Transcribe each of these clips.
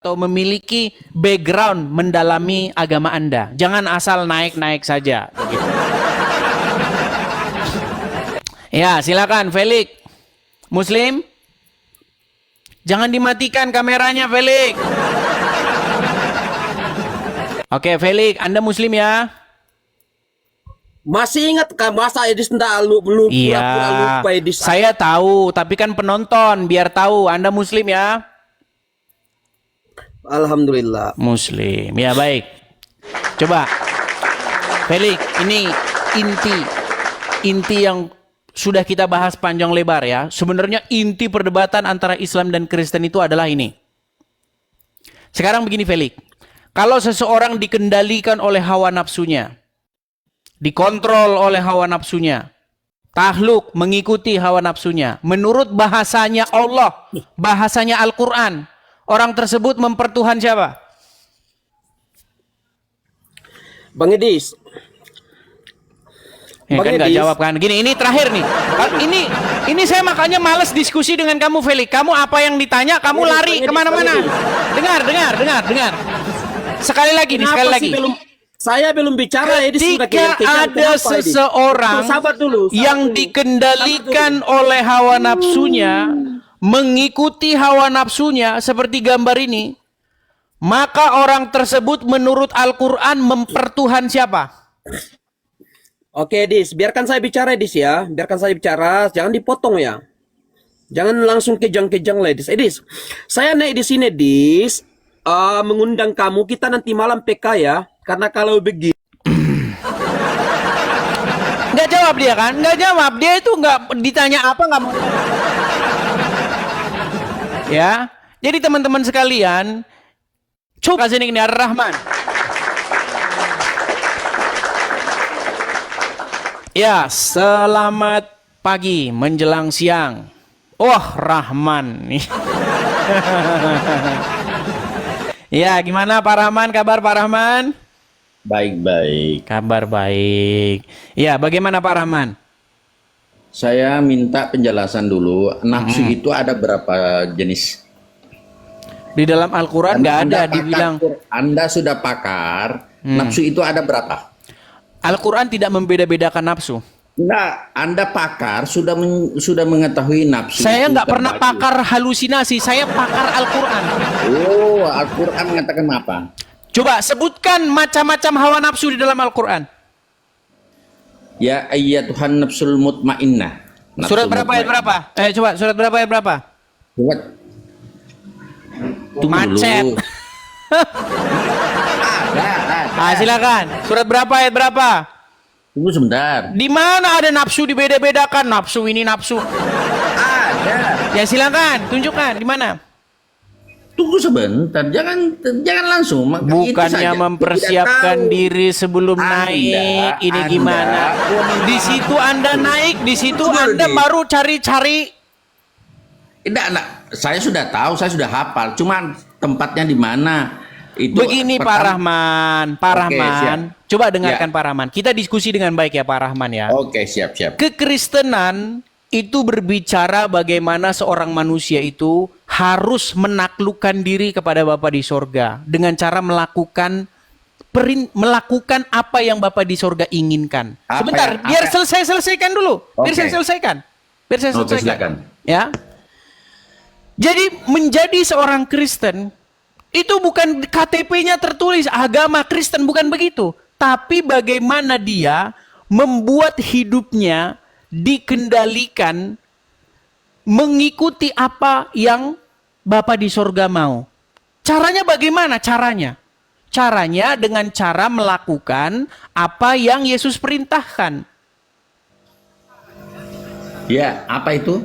atau memiliki background mendalami agama Anda. Jangan asal naik-naik saja. Begitu. Ya, silakan Felix. Muslim? Jangan dimatikan kameranya, Felix. Oke, Felix, Anda Muslim ya? Masih ingat kan masa Edis belum Iya, pura-pura lupa Edis. saya tahu, tapi kan penonton biar tahu Anda Muslim ya? Alhamdulillah. Muslim, ya baik. Coba, Felix, ini inti yang sudah kita bahas panjang lebar ya. Sebenarnya inti perdebatan antara Islam dan Kristen itu adalah ini. Sekarang begini Felix, kalau seseorang dikendalikan oleh hawa nafsunya, dikontrol oleh hawa nafsunya, takluk mengikuti hawa nafsunya, menurut bahasanya Allah, bahasanya Al-Quran, orang tersebut mempertuhan siapa? Bang Edis. Ya kan nggak jawab kan? Gini, ini terakhir nih. Ini saya makanya males diskusi dengan kamu, Felix. Kamu apa yang ditanya, kamu lari kemana-mana. Dengar. Sekali lagi nih, sekali lagi. Saya belum bicara. Ketika ada seseorang yang dikendalikan oleh hawa nafsunya, mengikuti hawa nafsunya seperti gambar ini, maka orang tersebut menurut Al-Quran mempertuhan siapa? Oke, Dis, biarkan saya bicara, Dis ya. Biarkan saya bicara, jangan dipotong ya. Jangan langsung kejang-kejang lah, Dis. Dis, saya naik di sini, Dis, mengundang kamu. Kita nanti malam PK ya. Karena kalau begitu nggak jawab dia kan? Nggak jawab. Dia itu nggak ditanya apa nggak mau. Ya, jadi teman-teman sekalian, coba sini ini Ar-Rahman. Ya, selamat pagi menjelang siang. Wah, Rahman nih. Ya, gimana Pak Rahman? Kabar Pak Rahman? Baik-baik. Kabar baik. Ya, bagaimana Pak Rahman? Saya minta penjelasan dulu. Nafsu itu ada berapa jenis? Di dalam Al-Quran nggak ada dibilang. Anda sudah pakar. Nafsu itu ada berapa? Al-Quran tidak membeda-bedakan nafsu. Enggak, Anda pakar sudah mengetahui nafsu. Saya nggak pernah terbagi. pakar halusinasi. Saya pakar Al-Quran. Oh, Al-Quran mengatakan apa? Coba sebutkan macam-macam hawa nafsu di dalam Al-Quran. Ya ayyatuhan nafsul mutmainnah. Surat berapa ayat berapa? Coba surat berapa ayat berapa? Buat. Macet. Ada. Silakan. Surat berapa ayat berapa? Tunggu sebentar. Di mana ada nafsu dibeda-bedakan? Nafsu ini nafsu. Ada. Ya silakan, tunjukkan di mana. Tunggu sebentar, jangan langsung. Bukannya mempersiapkan diri sebelum naik. Ini gimana? Di situ Anda naik, di situ Anda baru cari-cari. Tidak, saya sudah tahu, saya sudah hafal. Cuman tempatnya di mana? Itu Begini Pak Rahman, siap. coba dengarkan Pak Rahman. Kita diskusi dengan baik ya Pak Rahman ya. Oke, siap. Kekristenan itu berbicara bagaimana seorang manusia itu harus menaklukkan diri kepada Bapa di sorga dengan cara melakukan apa yang Bapa di sorga inginkan. Sebentar, biar saya selesaikan dulu. Biar saya selesaikan. Silakan. Ya. Jadi menjadi seorang Kristen itu bukan KTP-nya tertulis agama Kristen, bukan begitu. Tapi bagaimana dia membuat hidupnya dikendalikan mengikuti apa yang Bapa di sorga mau. Caranya bagaimana? Caranya dengan cara melakukan apa yang Yesus perintahkan. Ya, apa itu?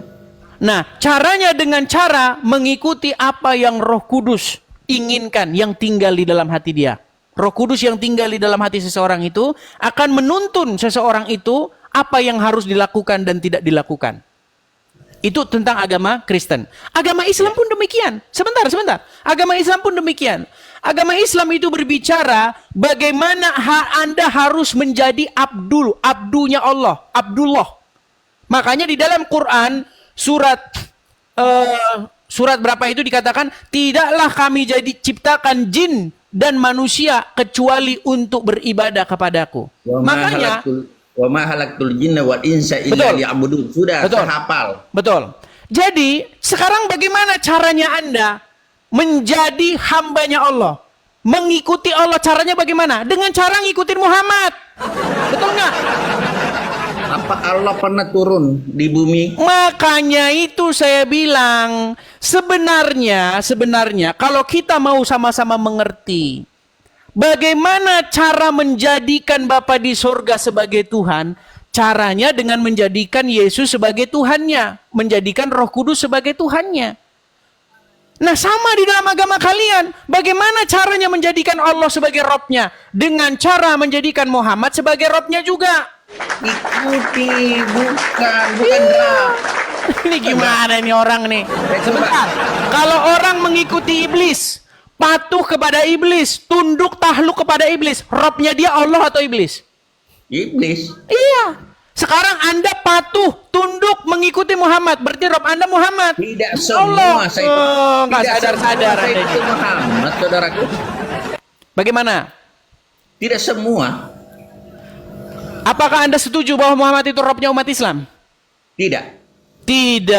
Nah, caranya dengan cara mengikuti apa yang Roh Kudus inginkan yang tinggal di dalam hati dia. Roh Kudus yang tinggal di dalam hati seseorang itu akan menuntun seseorang itu apa yang harus dilakukan dan tidak dilakukan. Itu tentang agama Kristen. Agama Islam pun demikian. Sebentar. Agama Islam pun demikian. Agama Islam itu berbicara bagaimana Anda harus menjadi abdunya Allah, Abdullah. Makanya di dalam Quran surat surat berapa itu dikatakan, tidaklah kami jadi ciptakan jin dan manusia kecuali untuk beribadah kepadaku. Makanya wa ma halaktul jinna wal insa illa Betul. liya'budun. Sudah, Betul. saya hafal. betul. Jadi sekarang bagaimana caranya Anda menjadi hambanya Allah? Mengikuti Allah caranya bagaimana? Dengan cara ngikutin Muhammad. Betul nggak? Apa Allah pernah turun di bumi? Makanya itu saya bilang, sebenarnya kalau kita mau sama-sama mengerti bagaimana cara menjadikan Bapa di surga sebagai Tuhan, caranya dengan menjadikan Yesus sebagai Tuhannya, menjadikan Roh Kudus sebagai Tuhannya. Nah, sama di dalam agama kalian, bagaimana caranya menjadikan Allah sebagai Robnya? Dengan cara menjadikan Muhammad sebagai Robnya juga. Ikuti, bukan Rab. Ini gimana ini orang nih? Sebentar. Kalau orang mengikuti iblis, patuh kepada iblis, tunduk tahluk kepada iblis, Robnya dia Allah atau iblis? Iblis. Iya. Sekarang Anda patuh, tunduk mengikuti Muhammad, berarti Rob Anda Muhammad. Tidak Allah. semua saya Nggak tidak sadar-sadar semua saya Anda itu ini. Muhammad, saudaraku. Bagaimana? Tidak semua. Apakah Anda setuju bahwa Muhammad itu Robnya umat Islam? Tidak. Tidak.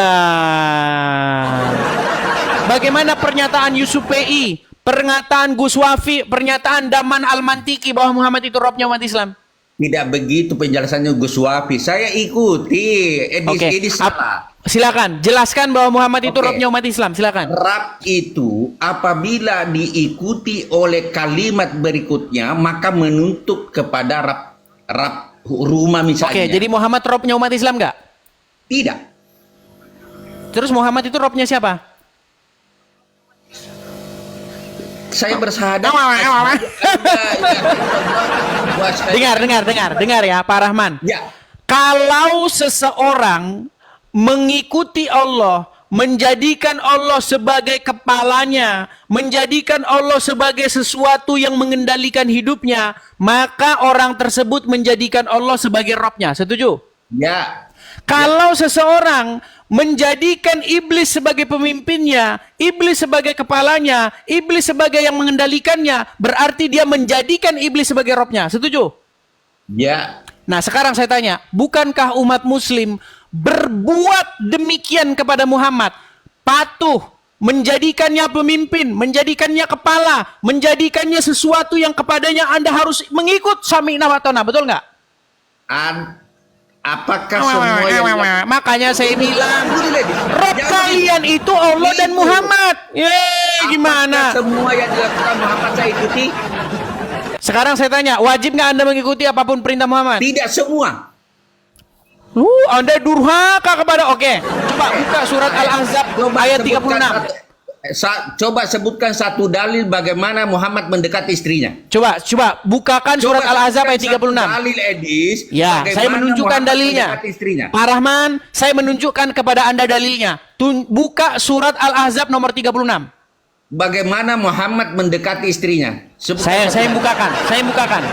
Bagaimana pernyataan Yusuf PI, pernyataan Gus Wafi, pernyataan Daman Al-Mantiki bahwa Muhammad itu Robnya umat Islam? Tidak begitu penjelasannya Gus Wafi. Saya ikuti. Edis salah. Silakan jelaskan bahwa Muhammad itu Oke. Robnya umat Islam. Silakan. Rab itu apabila diikuti oleh kalimat berikutnya maka menuntut kepada Rab rumah misalnya. Oke, jadi Muhammad Robnya umat Islam nggak? Tidak. Terus Muhammad itu Robnya siapa? Saya bersahadat. Dengar ya, Pak Rahman. Ya. Kalau seseorang mengikuti Allah, menjadikan Allah sebagai kepalanya, menjadikan Allah sebagai sesuatu yang mengendalikan hidupnya, maka orang tersebut menjadikan Allah sebagai Robnya. Setuju? Ya. Kalau seseorang menjadikan iblis sebagai pemimpinnya, iblis sebagai kepalanya, iblis sebagai yang mengendalikannya, berarti dia menjadikan iblis sebagai Robnya. Setuju? Ya. Nah, sekarang saya tanya, bukankah umat muslim berbuat demikian kepada Muhammad? Patuh, menjadikannya pemimpin, menjadikannya kepala, menjadikannya sesuatu yang kepadanya Anda harus mengikut sami'na wa ta'na, betul nggak? Apakah semua yang Makanya saya bilang, Rob kalian itu Allah dan Muhammad. Gimana? semua yang dilakukan Muhammad saya ikuti? Sekarang saya tanya, wajib nggak Anda mengikuti apapun perintah Muhammad? Tidak semua. Anda durhaka kepada... Oke, coba buka surat Al-Ahzab ayat 36. Coba sebutkan satu dalil bagaimana Muhammad mendekati istrinya. Coba bukakan surat Al-Ahzab ayat 36. Dalil Edis. Ya, saya menunjukkan Muhammad dalilnya. mendekati istrinya. Pak Rahman, saya menunjukkan kepada Anda dalilnya. Buka surat Al-Ahzab nomor 36. Bagaimana Muhammad mendekati istrinya? Saya bukakan.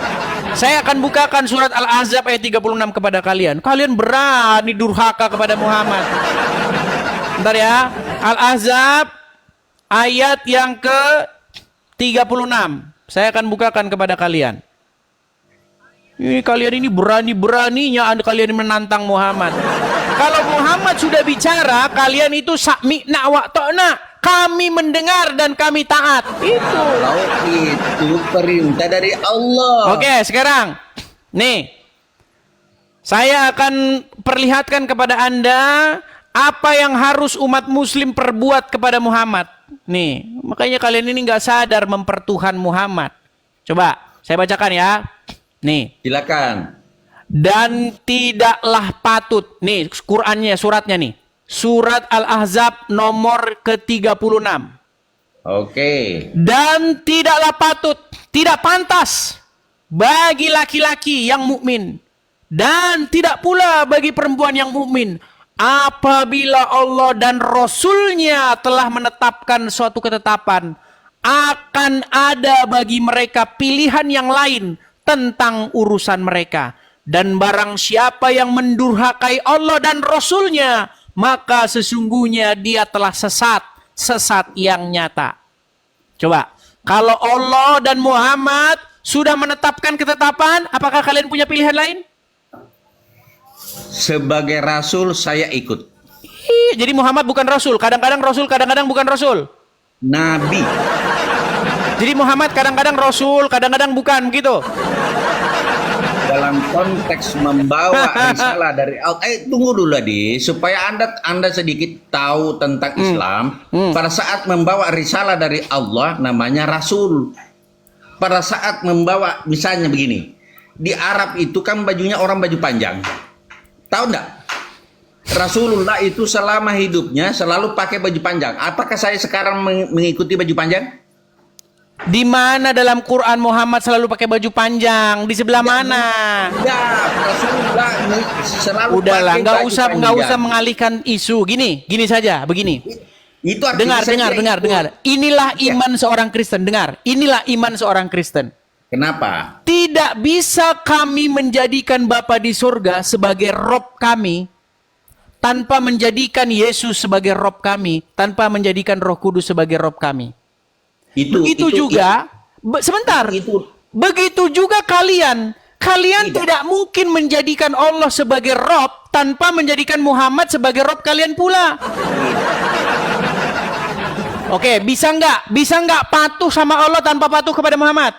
Saya akan bukakan surat Al-Ahzab ayat 36 kepada kalian. Kalian berani durhaka kepada Muhammad. Bentar ya. Al-Ahzab ayat yang ke-36. Saya akan bukakan kepada kalian. Ini kalian ini berani-beraninya kalian menantang Muhammad. Kalau Muhammad sudah bicara, kalian itu sami'na wa ta'na. Kami mendengar dan kami taat. Itu. Kalau itu perintah dari Allah. Oke, sekarang. Nih. Saya akan perlihatkan kepada Anda apa yang harus umat muslim perbuat kepada Muhammad. Nih, makanya kalian ini nggak sadar mempertuhan Muhammad. Coba, saya bacakan ya. Nih. Silakan. Dan tidaklah patut. Nih, Qur'annya, suratnya nih. Surat Al-Ahzab nomor ke-36. Oke. Dan tidaklah patut, tidak pantas bagi laki-laki yang mukmin dan tidak pula bagi perempuan yang mukmin apabila Allah dan Rasul-Nya telah menetapkan suatu ketetapan, akan ada bagi mereka pilihan yang lain tentang urusan mereka. Dan barang siapa yang mendurhakai Allah dan Rasul-Nya, maka sesungguhnya dia telah sesat sesat yang nyata. Coba, kalau Allah dan Muhammad sudah menetapkan ketetapan, apakah kalian punya pilihan lain? Sebagai rasul saya ikut. Jadi Muhammad bukan rasul, kadang-kadang bukan rasul. Nabi. Jadi Muhammad kadang-kadang rasul, kadang-kadang bukan, begitu. Dalam konteks membawa risalah dari Allah. Tunggu dulu supaya Anda sedikit tahu tentang Islam. Pada saat membawa risalah dari Allah namanya rasul. Pada saat membawa, misalnya begini, di Arab itu kan bajunya orang baju panjang. Tahu enggak? Rasulullah itu selama hidupnya selalu pakai baju panjang. Apakah saya sekarang mengikuti baju panjang? Di mana dalam Quran Muhammad selalu pakai baju panjang? Di sebelah mana? Ya, Rasulullah selalu Udahlah, pakai nggak baju usah panjang. mengalihkan isu. Gini saja, begini. Itu artinya Dengar. Inilah iman seorang Kristen. Dengar. Inilah iman seorang Kristen. Kenapa? Tidak bisa kami menjadikan Bapa di surga sebagai Rob kami tanpa menjadikan Yesus sebagai Rob kami, tanpa menjadikan Roh Kudus sebagai Rob kami. Begitu juga kalian tidak mungkin menjadikan Allah sebagai Rob tanpa menjadikan Muhammad sebagai Rob kalian pula. Oke, bisa nggak patuh sama Allah tanpa patuh kepada Muhammad?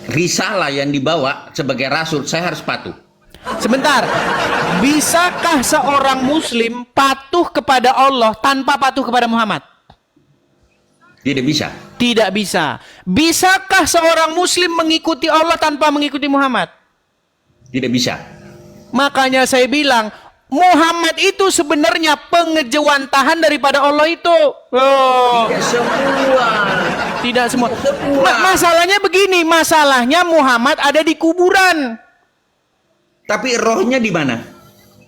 Risalah yang dibawa sebagai rasul saya harus patuh. Sebentar, bisakah seorang Muslim patuh kepada Allah tanpa patuh kepada Muhammad? Tidak bisa. Tidak bisa. Bisakah seorang Muslim mengikuti Allah tanpa mengikuti Muhammad? Tidak bisa. Makanya saya bilang, Muhammad itu sebenarnya pengejawantahan daripada Allah itu. Oh. Tidak semua. Masalahnya begini, masalahnya Muhammad ada di kuburan. Tapi rohnya di mana?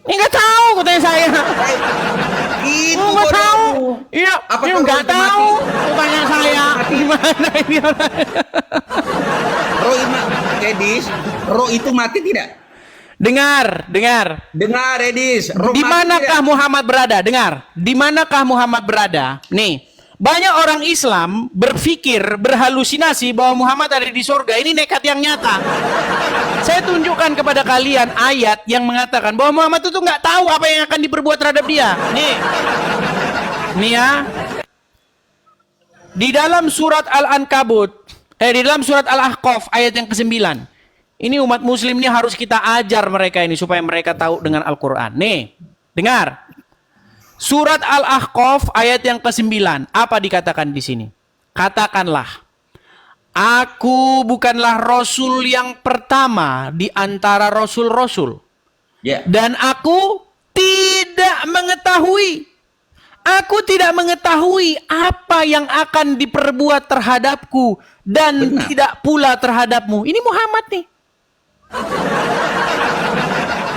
Nggak tahu katanya saya. Itu Nggak tahu. Iya, nggak tahu. Tanya saya. Gimana ini orang? Roh itu mati tidak? Dengar. Dengar, Edis. Di manakah Muhammad berada? Dengar. Di manakah Muhammad berada? Nih, banyak orang Islam berpikir, berhalusinasi bahwa Muhammad ada di surga. Ini nekat yang nyata. Saya tunjukkan kepada kalian ayat yang mengatakan bahwa Muhammad itu nggak tahu apa yang akan diperbuat terhadap dia. Nih ya. Di dalam surat Al-Ankabut, di dalam surat Al-Ahqaf ayat yang ke-9. Ini umat muslim ini harus kita ajar mereka ini supaya mereka tahu dengan Al-Quran. Nih, dengar. Surat Al-Ahqaf ayat yang ke-9. Apa dikatakan di sini? Katakanlah, aku bukanlah Rasul yang pertama di antara Rasul-Rasul. Ya. Dan aku tidak mengetahui. Aku tidak mengetahui apa yang akan diperbuat terhadapku dan Benar. tidak pula terhadapmu. Ini Muhammad nih.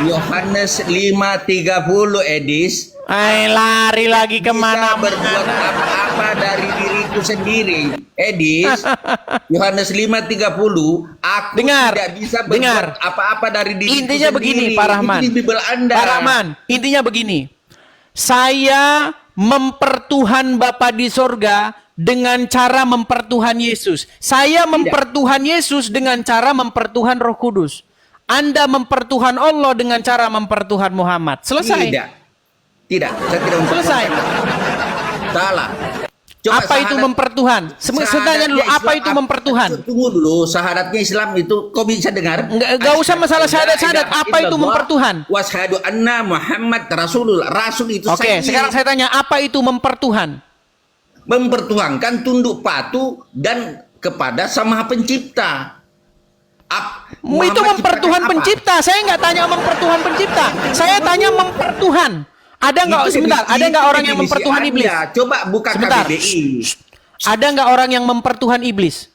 Yohanes 5:30 Edis. Lari lagi kemana? Bisa berbuat apa-apa dari diriku sendiri. Edis. Yohanes 5:30. Aku Dengar, tidak bisa berbuat dengar. apa-apa dari diriku Intinya sendiri. begini, Pak Rahman. Itu di Bible Anda. Pak Rahman, intinya begini. Saya mempertuhan Bapa di sorga dengan cara mempertuhan Yesus. Saya mempertuhan Yesus dengan cara mempertuhan Roh Kudus. Anda mempertuhan Allah dengan cara mempertuhan Muhammad. Selesai. Tidak. Saya tidak Selesai. Salah. Apa itu mempertuhan? Tanya dulu, apa itu mempertuhan? Tunggu dulu, syahadatnya Islam itu kok bisa dengar? Enggak usah masalah syahadat. Apa itu mempertuhan? Washhadu anna Muhammad Rasulullah. Rasul itu Oke, sekarang saya tanya, apa itu mempertuhan? Mempertuhankan, tunduk patuh dan kepada Sang Maha Pencipta. Itu mempertuhan pencipta. Saya nggak tanya mempertuhan pencipta. Saya tanya mempertuhan. Ada nggak sebentar? Ada nggak orang yang mempertuhan iblis? Coba buka Sebentar. KBBI. Ada nggak orang yang mempertuhan iblis?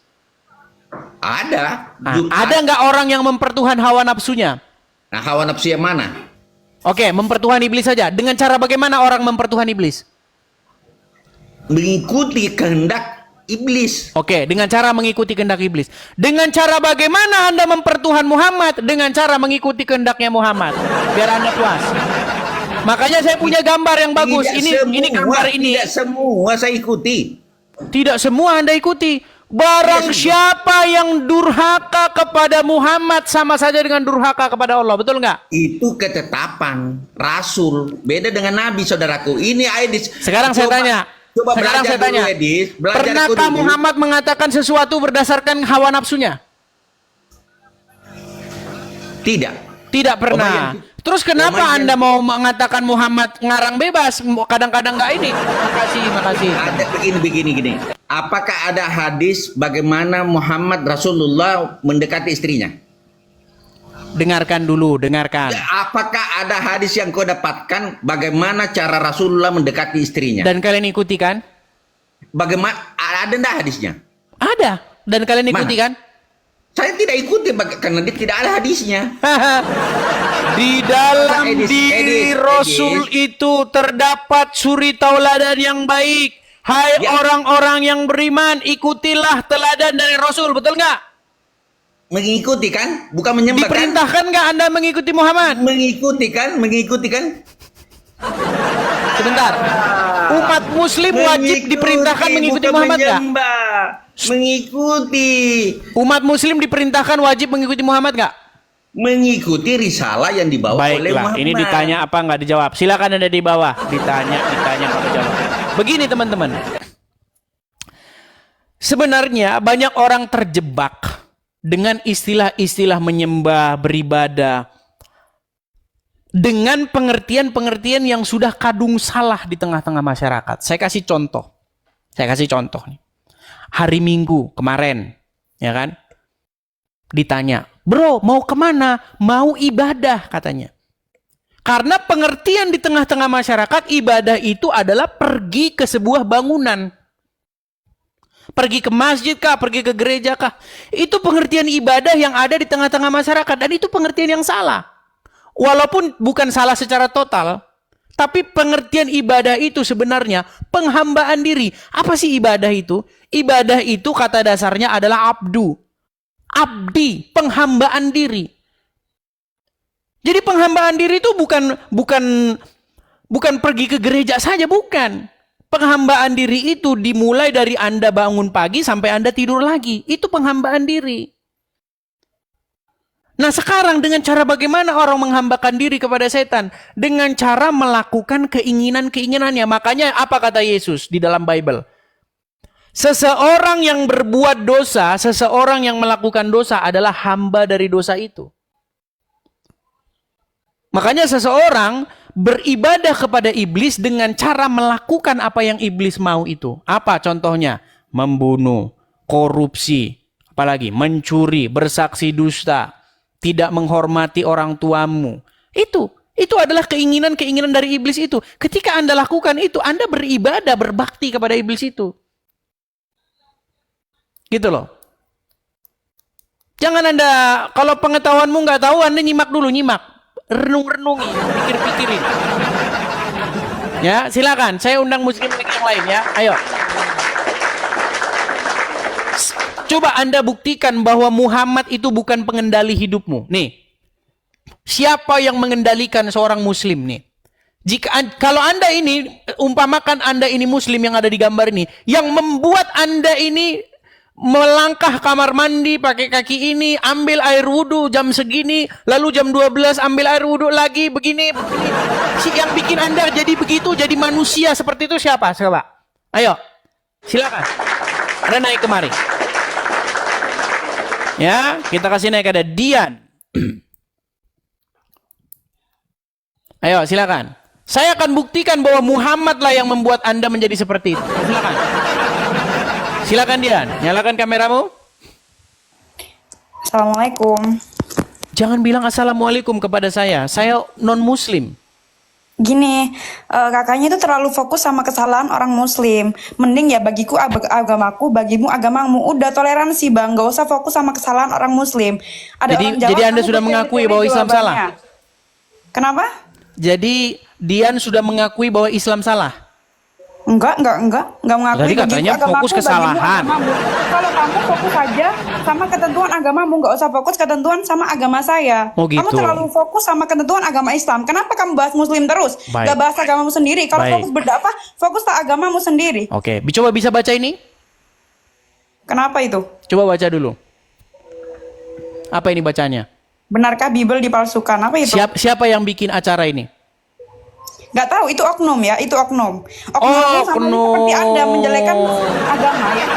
Ada. Ada nggak orang yang mempertuhan hawa nafsunya? Nah, hawa nafsu yang mana? Oke, mempertuhan iblis saja. Dengan cara bagaimana orang mempertuhan iblis? Mengikuti kehendak iblis. Oke, dengan cara mengikuti kehendak iblis. Dengan cara bagaimana Anda mempertuhan Muhammad? Dengan cara mengikuti kehendaknya Muhammad. Biar Anda puas. Makanya saya punya gambar yang bagus. Tidak Ini semua, gambar ini. Tidak semua saya ikuti. Tidak semua Anda ikuti. Barang siapa yang durhaka kepada Muhammad sama saja dengan durhaka kepada Allah. Betul nggak? Itu ketetapan Rasul. Beda dengan Nabi, saudaraku. Ini Aidis. Sekarang saya tanya. Coba Sekarang belajar saya tanya. dulu, Aidis. Belajar Pernahkah dulu. Muhammad mengatakan sesuatu berdasarkan hawa nafsunya? Tidak. Tidak pernah. Terus kenapa Anda mau mengatakan Muhammad ngarang bebas? Kadang-kadang nggak ini. Makasih. Ada begini. Apakah ada hadis bagaimana Muhammad Rasulullah mendekati istrinya? Dengarkan dulu. Apakah ada hadis yang kau dapatkan bagaimana cara Rasulullah mendekati istrinya? Dan kalian ikuti kan? Bagaimana ada enggak hadisnya? Ada. Dan kalian ikuti Mana? kan? Saya tidak ikuti karena dia tidak ada hadisnya. Di dalam Edis, diri Edis, Rasul Edis. itu terdapat suri tauladan yang baik. Hai Ya. orang-orang yang beriman, ikutilah teladan dari Rasul. Betul nggak? Mengikuti kan? Bukan menyembah kan? Diperintahkan nggak Anda mengikuti Muhammad? Mengikuti kan? Sebentar. Umat Muslim wajib diperintahkan mengikuti bukan Muhammad nggak? menyembah. Mengikuti. Umat Muslim diperintahkan wajib mengikuti Muhammad nggak? Mengikuti risalah yang dibawa oleh Baiklah, Muhammad. ini ditanya apa nggak dijawab? Silakan Anda di bawah. Ditanya nggak dijawab. Begini teman-teman. Sebenarnya banyak orang terjebak dengan istilah-istilah menyembah, beribadah, dengan pengertian-pengertian yang sudah kadung salah di tengah-tengah masyarakat. Saya kasih contoh nih. Hari Minggu kemarin, ya kan? Ditanya, bro mau kemana? Mau ibadah katanya. Karena pengertian di tengah-tengah masyarakat, ibadah itu adalah pergi ke sebuah bangunan. Pergi ke masjid kah? Pergi ke gereja kah? Itu pengertian ibadah yang ada di tengah-tengah masyarakat. Dan itu pengertian yang salah. Walaupun bukan salah secara total, tapi pengertian ibadah itu sebenarnya penghambaan diri. Apa sih ibadah itu? Ibadah itu kata dasarnya adalah abdu. Abdi, penghambaan diri. Jadi penghambaan diri itu bukan pergi ke gereja saja, bukan. Penghambaan diri itu dimulai dari Anda bangun pagi sampai Anda tidur lagi. Itu penghambaan diri. Nah sekarang dengan cara bagaimana orang menghambakan diri kepada setan? Dengan cara melakukan keinginan-keinginannya. Makanya apa kata Yesus di dalam Bible? Seseorang yang berbuat dosa, seseorang yang melakukan dosa adalah hamba dari dosa itu. Makanya seseorang beribadah kepada iblis dengan cara melakukan apa yang iblis mau itu. Apa contohnya? Membunuh, korupsi, apalagi mencuri, bersaksi dusta, tidak menghormati orang tuamu. Itu adalah keinginan-keinginan dari iblis itu. Ketika Anda lakukan itu, Anda beribadah, berbakti kepada iblis itu. Gitu loh. Jangan Anda, kalau pengetahuanmu nggak tahu, Anda nyimak dulu, renung-renungi, pikir-pikirin. Ya, silakan. Saya undang muslim yang lain ya. Ayo. Coba Anda buktikan bahwa Muhammad itu bukan pengendali hidupmu. Nih. Siapa yang mengendalikan seorang muslim nih? Kalau Anda ini, umpamakan Anda ini muslim yang ada di gambar ini, yang membuat Anda ini melangkah kamar mandi pakai kaki ini, ambil air wudhu jam segini, lalu jam 12 ambil air wudhu lagi, begini. Yang bikin Anda jadi begitu, jadi manusia seperti itu siapa? Coba. Ayo, silakan. Anda naik kemari. Ya, kita kasih naik, ada Dian. Ayo, silakan. Saya akan buktikan bahwa Muhammad lah yang membuat Anda menjadi seperti itu. Silakan. Silakan Dian, nyalakan kameramu. Assalamualaikum. Jangan bilang assalamualaikum kepada saya non muslim. Gini, kakaknya itu terlalu fokus sama kesalahan orang muslim. Mending ya bagiku agamaku, bagimu agamamu. Udah toleransi bang, gak usah fokus sama kesalahan orang muslim. Ada orang Jawa, jadi Anda kamu sudah berteori mengakui bahwa Islam jawabannya. salah? Kenapa? Jadi Dian sudah mengakui bahwa Islam salah. Enggak mengakui. Tadi katanya Bagiku fokus agamaku, kesalahan. bagimu agamamu. Kalau kamu fokus saja sama ketentuan agamamu, nggak usah fokus ketentuan sama agama saya. Oh, gitu. Kamu terlalu fokus sama ketentuan agama Islam. Kenapa kamu bahas Muslim terus? Baik. Gak bahas agamamu sendiri. Kalau Baik. fokus berdakwah, fokuslah agamamu sendiri. Oke, coba bisa baca ini? Kenapa itu? Coba baca dulu. Apa ini bacanya? Benarkah Bible dipalsukan? Apa itu? Siapa yang bikin acara ini? Nggak tahu, itu oknum ya, itu oknum. Oh, Oknum sama oknum. seperti Anda menjelekan agama ya.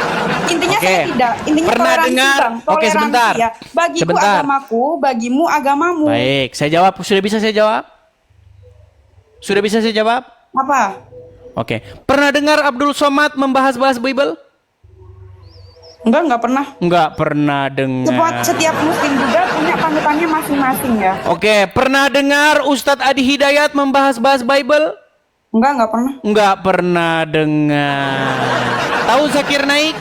Intinya Oke. saya tidak. Intinya Pernah toleransi, dengar? Bang. Oke, Toleransi sebentar. ya. Bagiku Sebentar. agamaku, bagimu agamamu. Baik, saya jawab. Sudah bisa saya jawab? Sudah bisa saya jawab? Apa? Oke. Pernah dengar Abdul Somad membahas-bahas Bible? Enggak pernah. Enggak pernah dengar. Setiap muslim juga punya panutannya masing-masing ya. Oke, pernah dengar Ustadz Adi Hidayat membahas-bahas Bible? Enggak pernah. Enggak pernah dengar. Tahu Zakir Naik?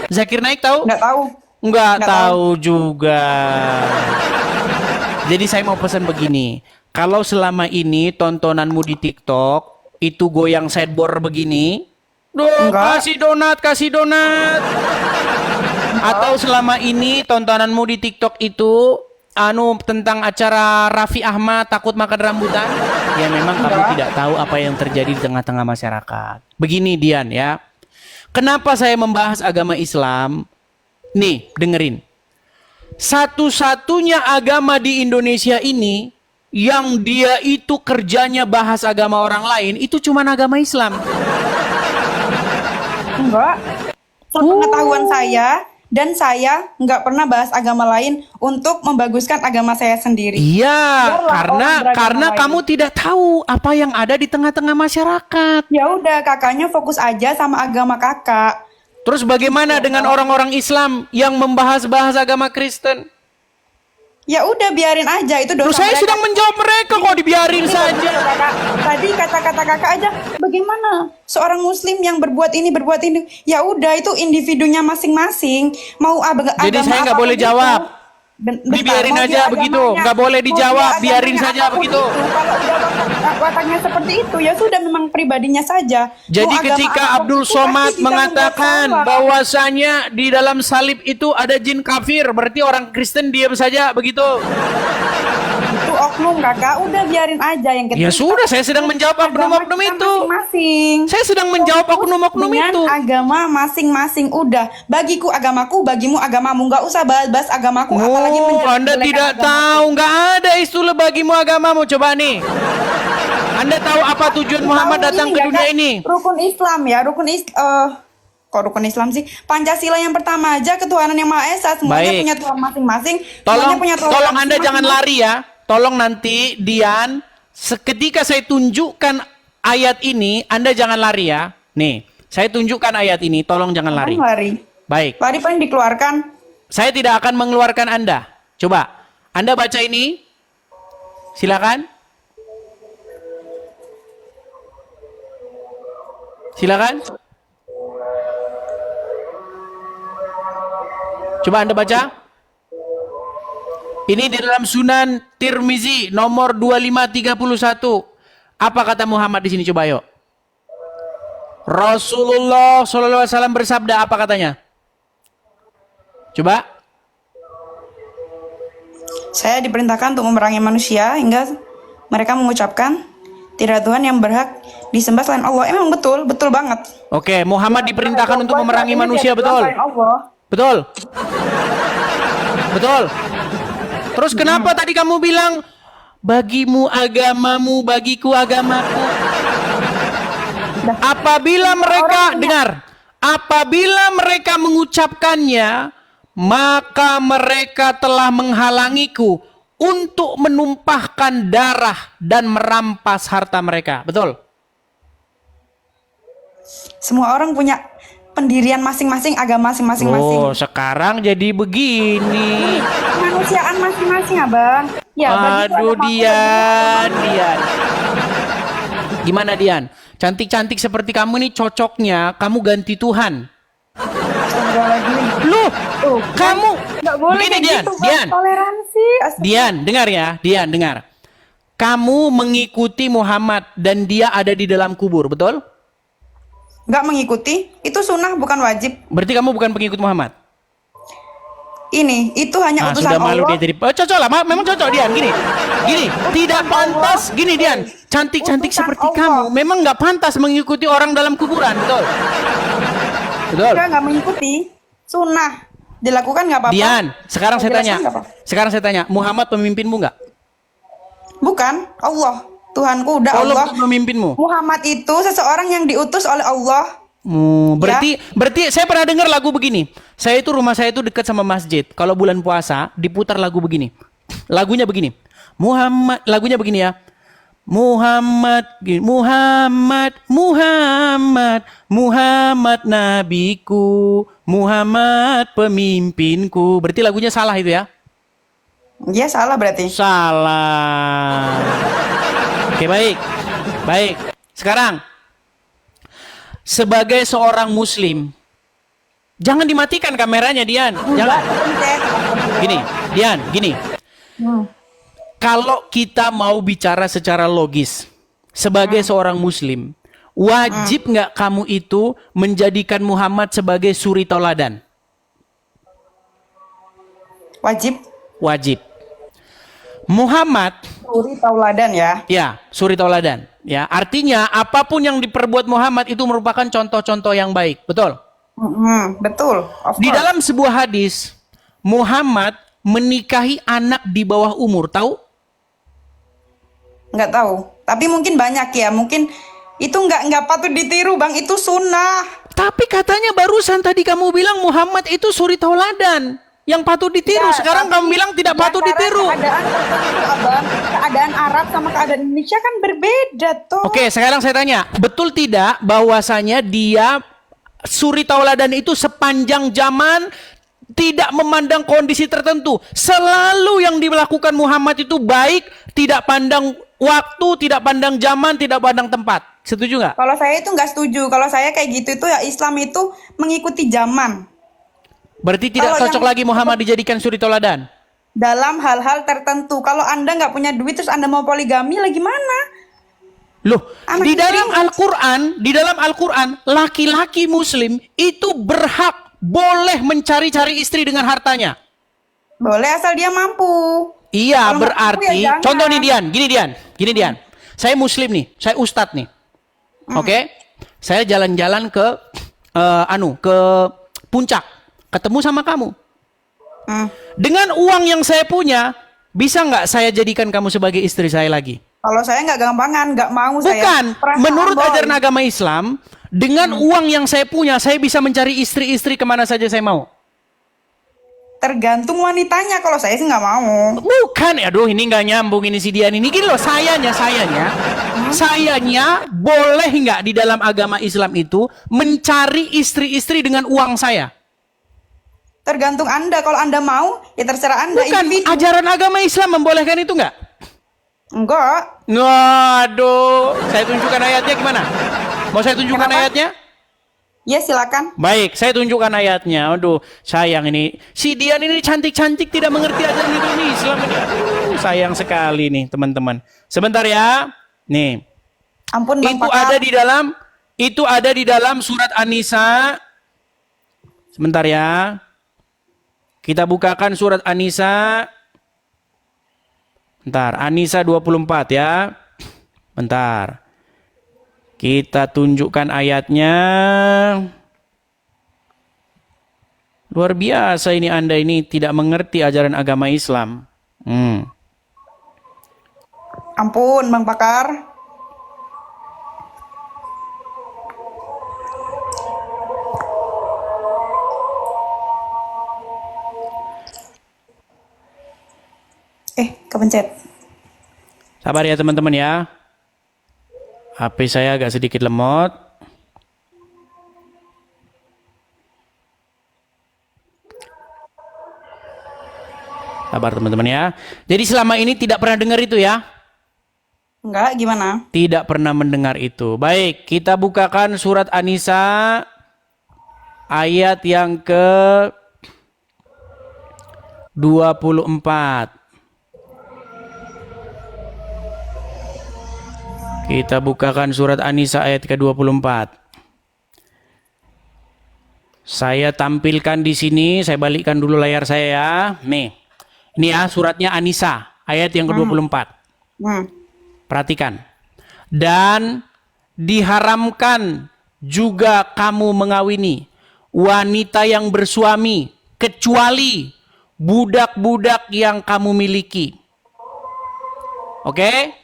Zakir Naik tahu? Enggak tahu. Enggak Nggak tahu juga. Jadi saya mau pesan begini. Kalau selama ini tontonanmu di TikTok itu goyang sideboard begini, Enggak. kasih donat. Atau selama ini tontonanmu di TikTok itu tentang acara Raffi Ahmad takut makan rambutan, ya memang kamu tidak tahu apa yang terjadi di tengah-tengah masyarakat. Begini Dian ya. Kenapa saya membahas agama Islam? Nih, dengerin. Satu-satunya agama di Indonesia ini yang dia itu kerjanya bahas agama orang lain itu cuma agama Islam. Enggak. Pengetahuan saya dan saya nggak pernah bahas agama lain untuk membaguskan agama saya sendiri. Iya, Biarlah orang beragama karena lain. kamu tidak tahu apa yang ada di tengah-tengah masyarakat. Ya udah, kakaknya fokus aja sama agama kakak. Terus bagaimana dengan orang-orang Islam yang membahas-bahas agama Kristen? Ya udah, biarin aja, itu Loh, dosa saya mereka. sedang menjawab mereka kok dibiarin saja. Kakak, tadi kata-kata kakak aja, bagaimana seorang muslim yang berbuat ini. Ya udah, itu individunya masing-masing. Mau Jadi saya nggak boleh jawab. Dibiarin aja begitu, nggak boleh dijawab, biarin saja begitu. Kalau udah wataknya seperti itu, ya sudah, memang pribadinya saja. Jadi Mau agama ketika apapun Abdul itu Somad pasti bisa mengatakan membuat salah. bahwasanya di dalam salib itu ada jin kafir, berarti orang Kristen diam saja begitu. Itu oknum kakak, udah biarin aja yang Ya sudah, saya sedang menjawab oknum-oknum agama kita itu. masing-masing. Saya sedang menjawab oknum-oknum Dengan itu. agama masing-masing, udah. Bagiku agamaku, bagimu agamamu. Nggak usah bahas-bahas agamaku, apalagi Oh, Anda menjelek-jelekan tidak agamaku. tahu, nggak ada istilah bagimu agamamu. Coba nih. Anda tahu apa tujuan Muhammad Tahu datang ke nggak, dunia Kak? ini? Rukun Islam ya, kok rukun Islam sih? Pancasila yang pertama aja, ketuhanan yang Maha Esa, semuanya Baik. punya Tuhan masing-masing. Tolong, semuanya punya toleransi tolong Anda jangan masing-masing. lari ya. Tolong nanti Dian, ketika saya tunjukkan ayat ini, Anda jangan lari ya. Nih, saya tunjukkan ayat ini, tolong jangan lari. Jangan lari. Baik, Lari paling dikeluarkan. saya tidak akan mengeluarkan Anda. Coba, Anda baca ini. Silakan. Silakan. Coba Anda baca. Ini di dalam Sunan Tirmizi nomor 2531. Apa kata Muhammad di sini, coba yuk. Rasulullah SAW bersabda, apa katanya? Coba. Saya diperintahkan untuk memerangi manusia hingga mereka mengucapkan tidak ada Tuhan yang berhak disembah selain Allah. Emang betul banget. Oke, Muhammad diperintahkan untuk memerangi Ini manusia, tidak ada Tuhan betul? selain Allah. Betul. Betul. Terus kenapa tadi kamu bilang bagimu agamamu, bagiku agamaku? Apabila mereka apabila mereka mengucapkannya, maka mereka telah menghalangiku untuk menumpahkan darah dan merampas harta mereka. Betul? Semua orang punya pendirian masing-masing, agama masing-masing. Oh, sekarang jadi begini. Kemanusiaan masing-masing, Abang. Ya, bagiku Aduh, agamaku, Dian, bagimu Dian. Gimana Dian? Cantik-cantik seperti kamu nih cocoknya kamu ganti Tuhan. Astagfirullahaladzim. Loh, Tuh, kamu nggak boleh begini kayak Dian, gitu, Bang. Dian. Toleransi. Dian, dengar ya, Dian, dengar. Kamu mengikuti Muhammad dan dia ada di dalam kubur, betul? nggak mengikuti, itu sunnah bukan wajib. Berarti kamu bukan pengikut Muhammad. Itu hanya Ah, utusan sudah malu Allah. dia jadi. Oh, cocok lah, memang cocok Dian. Gini, tidak pantas. Gini Dian, cantik-cantik Utusan seperti Allah. kamu, memang nggak pantas mengikuti orang dalam kuburan, betul? Betul. Nggak mengikuti, sunnah dilakukan nggak apa-apa. Dian, sekarang saya Jelaskan tanya. nggak apa-apa. Sekarang saya tanya, Muhammad pemimpinmu nggak? Bukan, Allah. Tuhanku udah Allah Allah. pemimpinmu. Muhammad itu seseorang yang diutus oleh Allah. Berarti saya pernah dengar lagu begini. Rumah saya itu dekat sama masjid. Kalau bulan puasa diputar lagu begini. Lagunya begini. Lagunya begini ya. Muhammad nabiku, Muhammad pemimpinku. Berarti lagunya salah itu ya? Ya salah berarti. Salah. Oke, baik. Baik. Sekarang sebagai seorang muslim, jangan dimatikan kameranya, Dian. Jangan. Gini, Dian, gini. Kalau kita mau bicara secara logis, sebagai seorang muslim, wajib nggak kamu itu menjadikan Muhammad sebagai suri tauladan? Wajib. Wajib. Muhammad, Suri tauladan ya. ya, suri tauladan. Ya, artinya apapun yang diperbuat Muhammad itu merupakan contoh-contoh yang baik, betul? Betul. Of Di course. dalam sebuah hadis, Muhammad menikahi anak di bawah umur, tahu? Nggak tahu. Tapi mungkin banyak ya. Mungkin itu nggak patut ditiru bang. Itu sunnah. Tapi katanya barusan tadi kamu bilang Muhammad itu suri tauladan yang patut ditiru. Ya, Sekarang tapi kamu bilang tidak patut antara ditiru. Keadaan tertentu, abang. Keadaan Arab sama keadaan Indonesia kan berbeda toh. Oke, sekarang saya tanya, betul tidak bahwasanya dia suri tauladan itu sepanjang zaman tidak memandang kondisi tertentu. Selalu yang dilakukan Muhammad itu baik, tidak pandang waktu, tidak pandang zaman, tidak pandang tempat. Setuju nggak? Kalau saya itu nggak setuju. Kalau saya kayak gitu itu ya Islam itu mengikuti zaman. Berarti tidak Kalau cocok yang- lagi Muhammad dijadikan suri tauladan. Dalam hal-hal tertentu. Kalau Anda nggak punya duit terus Anda mau poligami lagi mana? Loh, Anak di dalam Islam. Al-Qur'an, laki-laki muslim itu berhak boleh mencari-cari istri dengan hartanya. Boleh asal dia mampu. Iya, Kalau nggak berarti mampu ya jangan. contoh nih Dian, gini Dian. Saya muslim nih, saya ustadz nih. Oke? Saya jalan-jalan ke ke puncak, ketemu sama kamu. Dengan uang yang saya punya, bisa nggak saya jadikan kamu sebagai istri saya lagi? Kalau saya nggak gampangan, nggak mau saya. Bukan. Perasaan, Menurut boy. ajaran agama Islam, dengan uang yang saya punya, saya bisa mencari istri-istri kemana saja saya mau. Tergantung wanitanya. Kalau saya sih nggak mau. Bukan, aduh ini nggak nyambung ini si Dian ini. Gini loh, sayanya boleh nggak di dalam agama Islam itu mencari istri-istri dengan uang saya? Tergantung Anda. Kalau Anda mau, ya terserah Anda. Bukan, individu. ajaran agama Islam membolehkan itu nggak? Enggak. Waduh, saya tunjukkan ayatnya gimana? Mau saya tunjukkan Kenapa? ayatnya? Ya silakan. Baik, saya tunjukkan ayatnya. Aduh, sayang ini. Si Dian ini cantik-cantik tidak mengerti ajaran agama Islam ini. Aduh, sayang sekali nih, teman-teman. Sebentar ya. Nih. Ampun Bang Itu Pakar. ada di dalam surat An-Nisa. Sebentar ya. Kita bukakan surat An-Nisa. Bentar, An-Nisa 24 ya. Bentar. Kita tunjukkan ayatnya. Luar biasa ini Anda ini tidak mengerti ajaran agama Islam. Ampun Bang Pakar. Kepencet. Sabar ya teman-teman ya. HP saya agak sedikit lemot. Sabar teman-teman ya. Jadi selama ini tidak pernah dengar itu ya? Enggak, gimana? Tidak pernah mendengar itu. Baik, kita bukakan surat An-Nisa ayat yang ke 24. Kita bukakan surat An-Nisa ayat ke 24. Saya tampilkan di sini, saya balikkan dulu layar saya ya. Nih. Ini ya suratnya An-Nisa ayat yang ke-24. Perhatikan. Dan diharamkan juga kamu mengawini wanita yang bersuami kecuali budak-budak yang kamu miliki. Oke?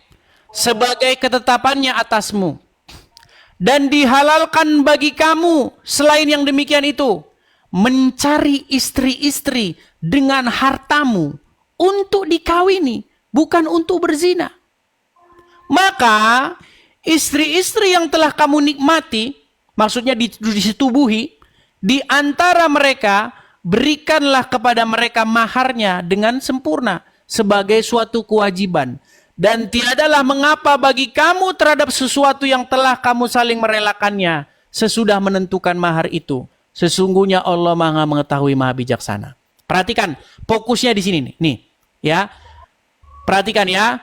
Sebagai ketetapannya atasmu. Dan dihalalkan bagi kamu selain yang demikian itu mencari istri-istri dengan hartamu untuk dikawini, bukan untuk berzina. Maka istri-istri yang telah kamu nikmati, maksudnya disetubuhi, di antara mereka berikanlah kepada mereka maharnya dengan sempurna sebagai suatu kewajiban. Dan tiadalah mengapa bagi kamu terhadap sesuatu yang telah kamu saling merelakannya sesudah menentukan mahar itu. Sesungguhnya Allah Maha mengetahui, Maha bijaksana. Perhatikan, fokusnya di sini nih, ya. Perhatikan ya.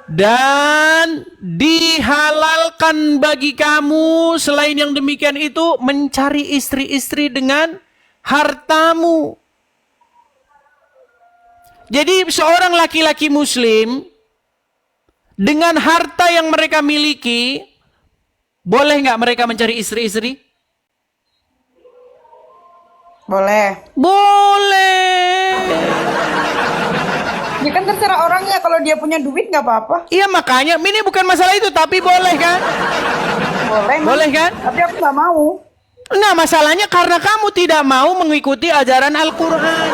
Dan dihalalkan bagi kamu selain yang demikian itu mencari istri-istri dengan hartamu. Jadi seorang laki-laki muslim dengan harta yang mereka miliki, boleh nggak mereka mencari istri-istri? Boleh. Boleh. Ya kan terserah orangnya, kalau dia punya duit nggak apa-apa. Iya makanya ini bukan masalah itu, tapi boleh kan? Boleh. Boleh kan? Tapi aku nggak mau. Nah masalahnya karena kamu tidak mau mengikuti ajaran Al-Quran.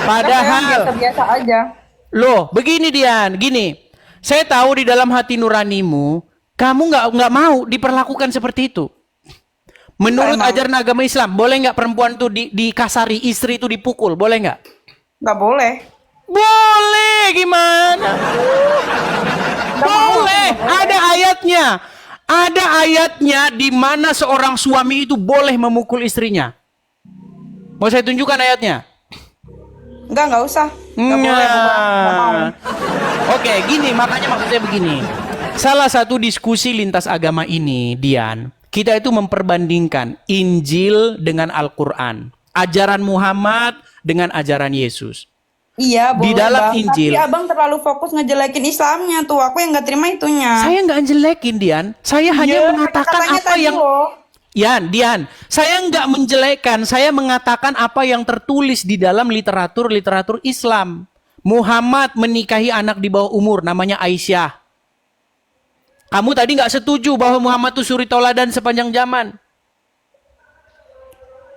Padahal, biasa aja. loh begini Dian, gini. Saya tahu di dalam hati nuranimu, kamu nggak mau diperlakukan seperti itu. Menurut ajaran agama Islam, boleh nggak perempuan itu dikasari, istri itu dipukul, boleh nggak? Nggak boleh. Boleh, gimana? Boleh, ada ayatnya. Ada ayatnya di mana seorang suami itu boleh memukul istrinya. Mau saya tunjukkan ayatnya? Nggak usah. Nggak boleh. Nggak mau. Oke, gini, makanya maksud saya begini. Salah satu diskusi lintas agama ini, Dian, kita itu memperbandingkan Injil dengan Al-Quran. Ajaran Muhammad dengan ajaran Yesus. Iya, boleh. Di dalam Bang. Injil. Tapi abang terlalu fokus ngejelekin Islamnya tuh. Aku yang nggak terima itunya. Saya nggak jelekin, Dian. Saya hanya mengatakan kata-katanya apa tadi yang... loh. Dian, saya nggak menjelekkan. Saya mengatakan apa yang tertulis di dalam literatur Islam. Muhammad menikahi anak di bawah umur, namanya Aisyah. Kamu tadi nggak setuju bahwa Muhammad itu suri toladan sepanjang zaman.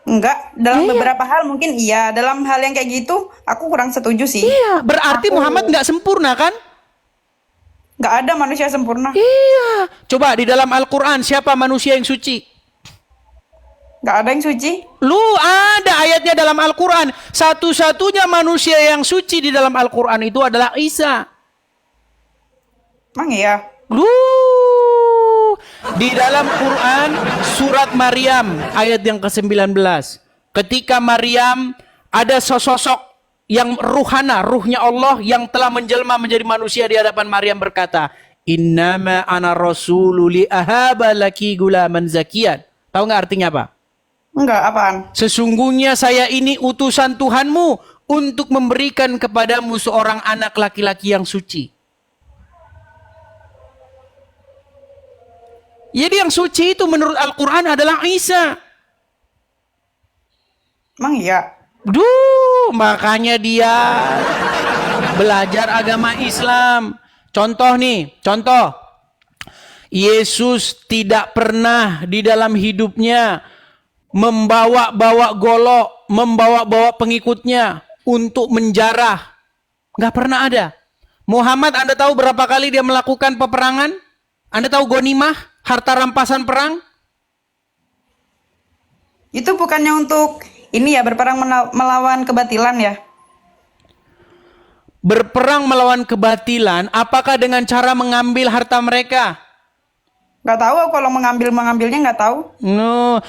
Enggak, dalam beberapa hal mungkin iya. Dalam hal yang kayak gitu, aku kurang setuju sih. Iya, berarti Muhammad nggak sempurna kan? Nggak ada manusia sempurna. Iya. Coba di dalam Al-Quran siapa manusia yang suci? Nggak ada yang suci. Lu ada ayatnya dalam Al-Quran. Satu-satunya manusia yang suci di dalam Al-Quran itu adalah Isa. Emang iya? Lu di dalam Quran surat Maryam ayat yang ke-19. Ketika Maryam ada sosok yang ruhana, ruhnya Allah yang telah menjelma menjadi manusia di hadapan Maryam berkata, "Innama ana rasulu li ahaba laki gulaman zakiyan." Tahu nggak artinya apa? Enggak, apaan? Sesungguhnya saya ini utusan Tuhanmu untuk memberikan kepadamu seorang anak laki-laki yang suci. Jadi yang suci itu menurut Al-Quran adalah Isa. Emang iya? Makanya dia belajar agama Islam. Contoh. Yesus tidak pernah di dalam hidupnya membawa-bawa golok, membawa-bawa pengikutnya untuk menjarah. Nggak pernah ada. Muhammad, Anda tahu berapa kali dia melakukan peperangan? Anda tahu ghanimah, harta rampasan perang? Itu bukannya untuk ini ya, berperang melawan kebatilan ya? Berperang melawan kebatilan, apakah dengan cara mengambil harta mereka? Nggak tahu, kalau mengambilnya nggak tahu. No,